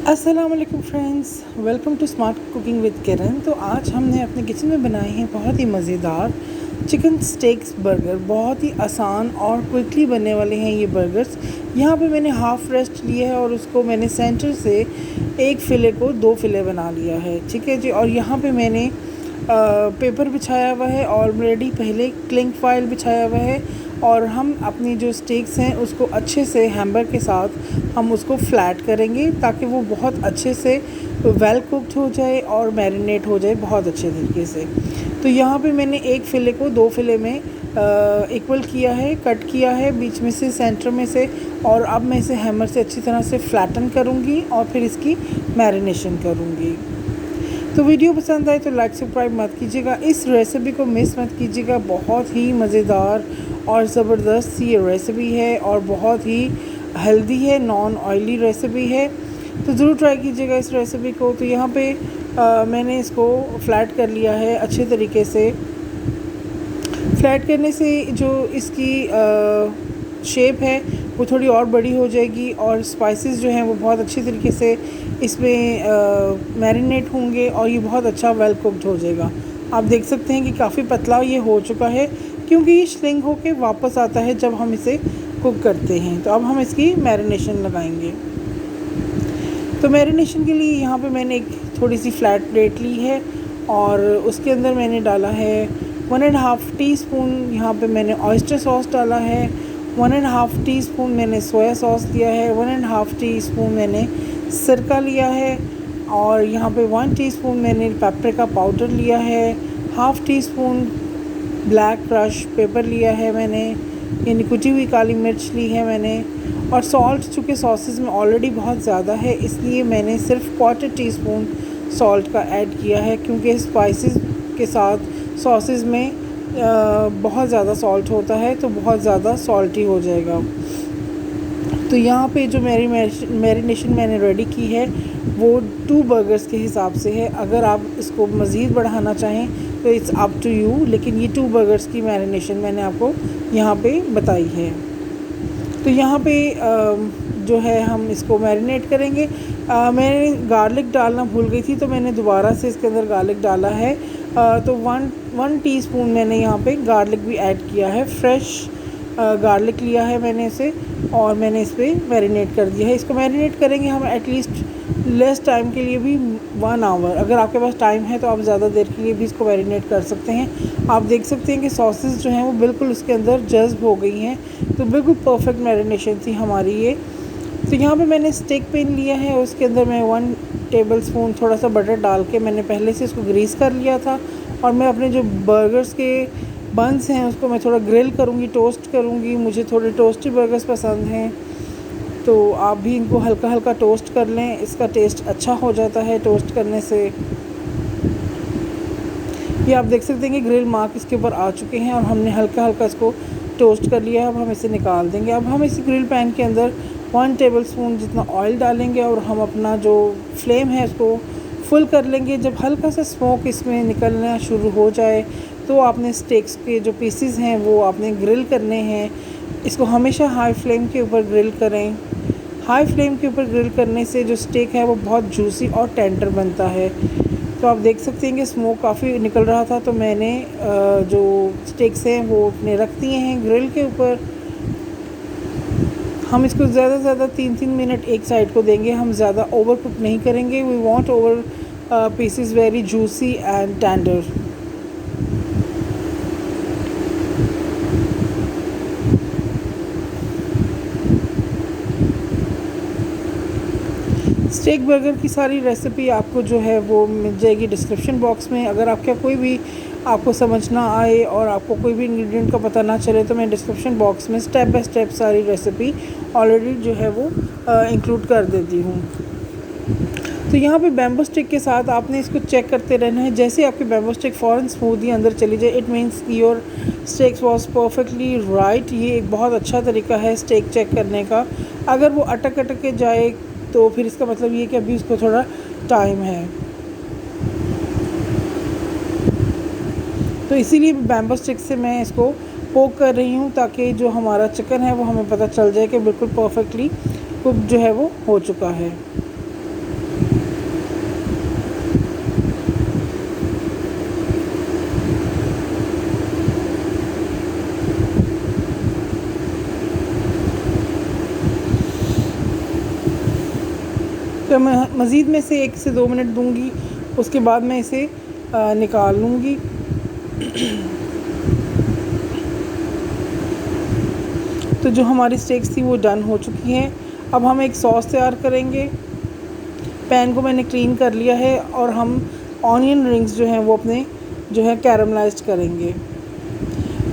अस्सलाम वालेकुम friends, welcome to smart cooking with Kiran. तो आज हमने अपने किचन में बनाए हैं बहुत ही मज़ेदार चिकन स्टेक्स बर्गर। बहुत ही आसान और क्विकली बनने वाले हैं ये बर्गर्स। यहाँ पे मैंने हाफ़ रेस्ट लिया है और उसको मैंने सेंटर से एक फ़िले को दो फ़िले बना लिया है, ठीक है जी। और यहाँ पे मैंने पेपर बिछाया हुआ है, ऑलरेडी पहले क्लिंग फाइल बिछाया हुआ है। और हम अपनी जो स्टेक्स हैं उसको अच्छे से हैमर के साथ हम उसको फ्लैट करेंगे ताकि वो बहुत अच्छे से वेल कुक्ड हो जाए और मैरिनेट हो जाए बहुत अच्छे तरीके से। तो यहाँ पे मैंने एक फ़िले को दो फ़िले में इक्वल किया है, कट किया है बीच में से, सेंटर में से। और अब मैं इसे हैमर से अच्छी तरह से फ्लैटन करूँगी और फिर इसकी मैरिनेशन करूँगी। तो वीडियो पसंद आए तो लाइक सब्सक्राइब मत कीजिएगा, इस रेसिपी को मिस मत कीजिएगा। बहुत ही मज़ेदार और ज़बरदस्त ये रेसिपी है और बहुत ही हेल्दी है, नॉन ऑयली रेसिपी है। तो ज़रूर ट्राई कीजिएगा इस रेसिपी को। तो यहाँ पे मैंने इसको फ्लैट कर लिया है अच्छे तरीके से। फ्लैट करने से जो इसकी शेप है वो थोड़ी और बड़ी हो जाएगी और स्पाइसेस जो हैं वो बहुत अच्छी तरीके से इसमें मैरिनेट होंगे और ये बहुत अच्छा वेल कुक्ड हो जाएगा। आप देख सकते हैं कि काफ़ी पतला ये हो चुका है क्योंकि ये श्रिंक होके वापस आता है जब हम इसे कुक करते हैं। तो अब हम इसकी मैरिनेशन लगाएंगे। तो मैरिनेशन के लिए यहाँ पे मैंने एक थोड़ी सी फ्लैट प्लेट ली है और उसके अंदर मैंने डाला है 1.5 टीस्पून। यहाँ पे मैंने ऑयस्टर सॉस डाला है, 1.5 टीस्पून मैंने सोया सॉस दिया है, 1.5 टीस्पून मैंने सिरका लिया है और यहाँ पे 1 टीस्पून मैंने पेपरिका पाउडर लिया है, half tea spoon black crush paper लिया है मैंने, यानी कुटी हुई काली मिर्च ली है मैंने। और सॉल्ट चूँकि सॉसेस में ऑलरेडी बहुत ज़्यादा है इसलिए मैंने सिर्फ 1/4 टीस्पून सॉल्ट का ऐड किया है क्योंकि स्पाइसेस के साथ सॉसेस में बहुत ज़्यादा सॉल्ट होता है तो बहुत ज़्यादा सॉल्टी हो जाएगा। तो यहाँ पे जो मैरिनेशन मैंने रेडी की है वो 2 बर्गर्स के हिसाब से है। अगर आप इसको मज़ीद बढ़ाना चाहें तो इट्स अप टू यू, लेकिन ये 2 बर्गर्स की मैरिनेशन मैंने आपको यहाँ पे बताई है। तो यहाँ पे जो है हम इसको मैरिनेट करेंगे। मैंने गार्लिक डालना भूल गई थी तो मैंने दोबारा से इसके अंदर गार्लिक डाला है। तो 1 टीस्पून मैंने यहाँ पे गार्लिक भी ऐड किया है। फ्रेश गार्लिक लिया है मैंने इसे और मैंने इस पर मैरिनेट कर दिया है। इसको मैरिनेट करेंगे हम एटलीस्ट लेस टाइम के लिए भी 1 आवर। अगर आपके पास टाइम है तो आप ज़्यादा देर के लिए भी इसको मैरिनेट कर सकते हैं। आप देख सकते हैं कि सॉसेस जो हैं वो बिल्कुल उसके अंदर जज़्ब हो गई हैं, तो बिल्कुल परफेक्ट मैरिनेशन थी हमारी ये। तो यहाँ पे मैंने स्टेक पैन लिया है, उसके अंदर मैं 1 टेबलस्पून थोड़ा सा बटर डाल के मैंने पहले से इसको ग्रीस कर लिया था। और मैं अपने जो बर्गर्स के बन्स हैं उसको मैं थोड़ा ग्रिल करूँगी, टोस्ट करूँगी। मुझे थोड़े टोस्टी बर्गर्स पसंद हैं तो आप भी इनको हल्का हल्का टोस्ट कर लें, इसका टेस्ट अच्छा हो जाता है टोस्ट करने से। ये आप देख सकते हैं कि ग्रिल मार्क इसके ऊपर आ चुके हैं और हमने हल्का हल्का इसको टोस्ट कर लिया है। अब हम इसे निकाल देंगे। अब हम इसी ग्रिल पैन के अंदर 1 टेबलस्पून जितना ऑयल डालेंगे और हम अपना जो फ्लेम है उसको फुल कर लेंगे। जब हल्का सा स्मोक इसमें निकलना शुरू हो जाए तो आपने स्टेक्स के जो पीसेस हैं वो आपने ग्रिल करने हैं। इसको हमेशा हाई फ्लेम के ऊपर ग्रिल करें। हाई फ्लेम के ऊपर ग्रिल करने से जो स्टेक है वो बहुत जूसी और टेंडर बनता है। तो आप देख सकते हैं कि स्मोक काफ़ी निकल रहा था तो मैंने जो स्टेक्स हैं वो अपने रख दिए हैं ग्रिल के ऊपर। हम इसको ज़्यादा से ज़्यादा 3-3 मिनट एक साइड को देंगे, हम ज़्यादा ओवर कुक नहीं करेंगे। We want over pieces very juicy and tender. Steak burger की सारी रेसिपी आपको जो है वो मिल जाएगी डिस्क्रिप्शन बॉक्स में। अगर आपका कोई भी आपको समझ ना आए और आपको कोई भी इंग्रेडिएंट का पता ना चले तो मैं डिस्क्रिप्शन बॉक्स में स्टेप बाय स्टेप सारी रेसिपी ऑलरेडी जो है वो इंक्लूड कर देती हूँ। तो यहाँ पे बैम्बू स्टिक के साथ आपने इसको चेक करते रहना है। जैसे आपकी बैम्बू स्टिक फ़ौरन स्मूथली अंदर चली जाए it means your stakes was perfectly right. ये एक बहुत अच्छा तरीका है स्टेक चेक करने का। अगर वो अटक अटक के जाए तो फिर इसका मतलब ये कि अभी उसको थोड़ा टाइम है। तो इसीलिए बैम्बू स्टिक से मैं इसको पोक कर रही हूँ ताकि जो हमारा चिकन है वो हमें पता चल जाए कि बिल्कुल परफेक्टली कुक जो है वो हो चुका है। तो मैं मज़ीद में से 1 से 2 मिनट दूंगी, उसके बाद मैं इसे निकाल लूँगी। तो जो हमारी स्टेक्स थी वो डन हो चुकी हैं। अब हम एक सॉस तैयार करेंगे। पैन को मैंने क्लीन कर लिया है और हम ऑनियन रिंग्स जो हैं वो अपने जो है कैरमलाइज्ड करेंगे।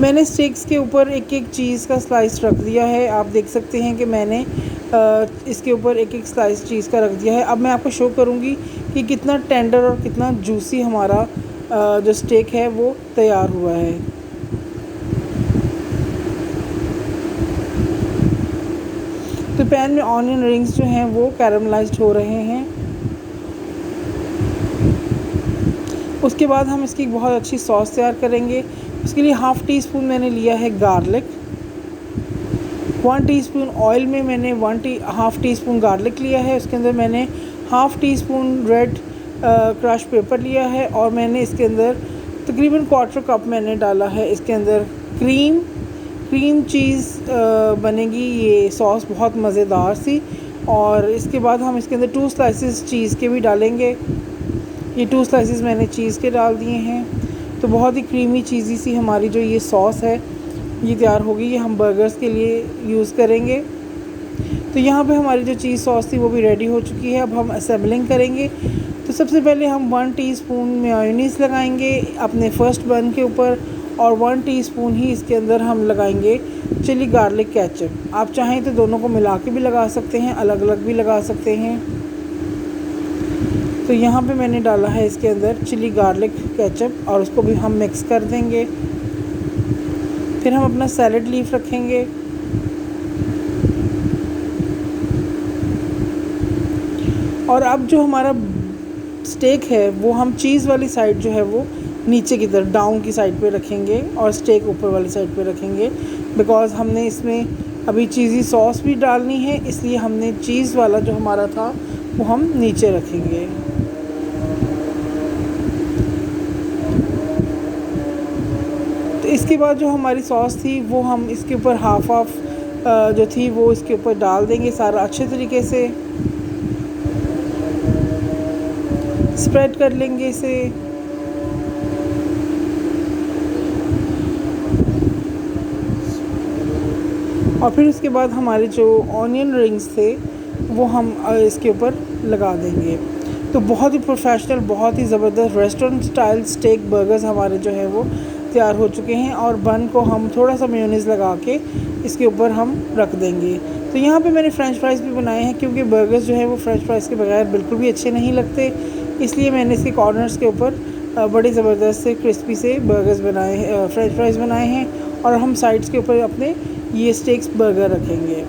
मैंने स्टेक्स के ऊपर एक एक चीज़ का स्लाइस रख दिया है। आप देख सकते हैं कि मैंने इसके ऊपर एक एक स्लाइस चीज़ का रख दिया है। अब मैं आपको शो करूँगी कि कितना टेंडर और कितना जूसी हमारा जो स्टेक है वो तैयार हुआ है। तो पैन में ऑनियन रिंग्स जो हैं वो कैरमलाइज्ड हो रहे हैं। उसके बाद हम इसकी बहुत अच्छी सॉस तैयार करेंगे। उसके लिए हाफ़ टी स्पून मैंने लिया है गार्लिक, 1 टीस्पून ऑयल में मैंने हाफ़ टी स्पून गार्लिक लिया है। उसके अंदर मैंने half tea spoon red crush paper लिया है और मैंने इसके अंदर तकरीबन 1/4 कप मैंने डाला है इसके अंदर क्रीम चीज़ बनेगी। ये सॉस बहुत मज़ेदार सी। और इसके बाद हम इसके अंदर 2 स्लाइसेस चीज़ के भी डालेंगे। ये 2 स्लाइसेस मैंने चीज़ के डाल दिए हैं। तो बहुत ही क्रीमी चीज़ी सी हमारी जो ये सॉस है ये तैयार होगी। ये हम बर्गर्स के लिए यूज़ करेंगे। तो यहाँ पे हमारी जो चीज़ सॉस थी वो भी रेडी हो चुकी है। अब हम असेंबलिंग करेंगे। तो सबसे पहले हम 1 टीस्पून मेयोनीज़ लगाएंगे अपने फर्स्ट बन के ऊपर और 1 टीस्पून ही इसके अंदर हम लगाएंगे चिली गार्लिक केचप। आप चाहें तो दोनों को मिला के भी लगा सकते हैं, अलग अलग भी लगा सकते हैं। तो यहाँ पे मैंने डाला है इसके अंदर चिली गार्लिक केचप और उसको भी हम मिक्स कर देंगे। फिर हम अपना सैलड लीफ रखेंगे और अब जो हमारा स्टेक है वो हम चीज़ वाली साइड जो है वो नीचे की तरफ डाउन की साइड पे रखेंगे और स्टेक ऊपर वाली साइड पे रखेंगे। बिकॉज़ हमने इसमें अभी चीज़ी सॉस भी डालनी है, इसलिए हमने चीज़ वाला जो हमारा था वो हम नीचे रखेंगे। तो इसके बाद जो हमारी सॉस थी वो हम इसके ऊपर हाफ जो थी वो इसके ऊपर डाल देंगे सारा अच्छे तरीके से स्प्रेड कर लेंगे इसे। और फिर उसके बाद हमारे जो ऑनियन रिंग्स थे वो हम इसके ऊपर लगा देंगे। तो बहुत ही प्रोफेशनल, बहुत ही ज़बरदस्त रेस्टोरेंट स्टाइल स्टेक बर्गर्स हमारे जो है वो तैयार हो चुके हैं। और बन को हम थोड़ा सा मेयोनीज़ लगा के इसके ऊपर हम रख देंगे। तो यहाँ पे मैंने फ़्रेंच फ्राइज़ भी बनाए हैं क्योंकि बर्गर्स जो है वो फ़्रेंच फ्राइज़ के बगैर बिल्कुल भी अच्छे नहीं लगते, इसलिए मैंने इसके कॉर्नर्स के ऊपर बड़े ज़बरदस्त से क्रिस्पी से बर्गर्स बनाए फ़्रेंच फ्राइज़ बनाए हैं और हम साइड्स के ऊपर अपने ये स्टेक्स बर्गर रखेंगे।